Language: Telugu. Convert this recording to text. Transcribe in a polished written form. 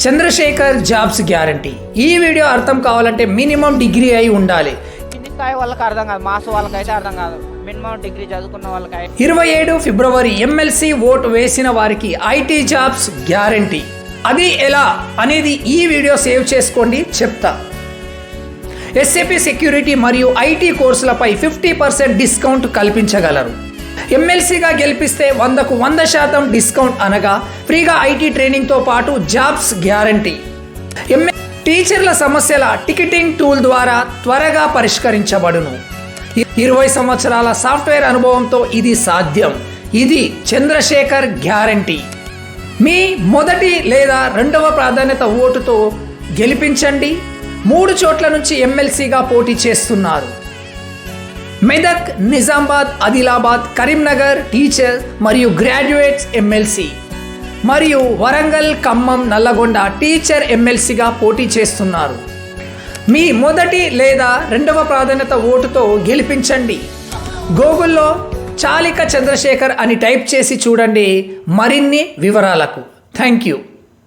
Chandrasekhar jobs guarantee. ఈ వీడియో అర్థం కావాలంటే మినిమం డిగ్రీ అయి ఉండాలి. కింది స్థాయి వాళ్ళకి అర్థం కాదు, మాస్ వాళ్ళకైతే అర్థం కాదు, మినిమం డిగ్రీ చదువుకున్న వాళ్ళకి. 27 ఫిబ్రవరి ఎమ్మెల్సీ ఓటు వేసిన వారికి ఐటీ జాబ్స్ గ్యారంటీ. అది ఎలా అనేది ఈ వీడియో సేవ్ చేసుకోండి, చెప్తా. ఎస్ఏపీ సెక్యూరిటీ మరియు ఐటీ కోర్సులపై 50% డిస్కౌంట్ కల్పించగలరు. ఎమ్మెల్సీగా గెలిపిస్తే 100కు 100% డిస్కౌంట్ అనగా ఫ్రీగా ఐటీ ట్రైనింగ్తో పాటు జాబ్స్ గ్యారంటీ. టీచర్ల సమస్యల టికెటింగ్ టూల్ ద్వారా త్వరగా పరిష్కరించబడును. 20 సంవత్సరాల సాఫ్ట్వేర్ అనుభవంతో ఇది సాధ్యం. ఇది చంద్రశేఖర్ గ్యారంటీ. మీ మొదటి లేదా రెండవ ప్రాధాన్యత ఓటుతో గెలిపించండి. 3 చోట్ల నుంచి ఎమ్మెల్సీగా పోటీ చేస్తున్నారు. మెదక్, నిజామాబాద్, ఆదిలాబాద్, కరీంనగర్ టీచర్ మరియు గ్రాడ్యుయేట్స్ ఎమ్మెల్సీ మరియు వరంగల్, ఖమ్మం, నల్లగొండ టీచర్ ఎమ్మెల్సీగా పోటీ చేస్తున్నారు. మీ మొదటి లేదా రెండవ ప్రాధాన్యత ఓటుతో గెలిపించండి. గూగుల్లో చాలిక చంద్రశేఖర్ అని టైప్ చేసి చూడండి మరిన్ని వివరాలకు. Thank you.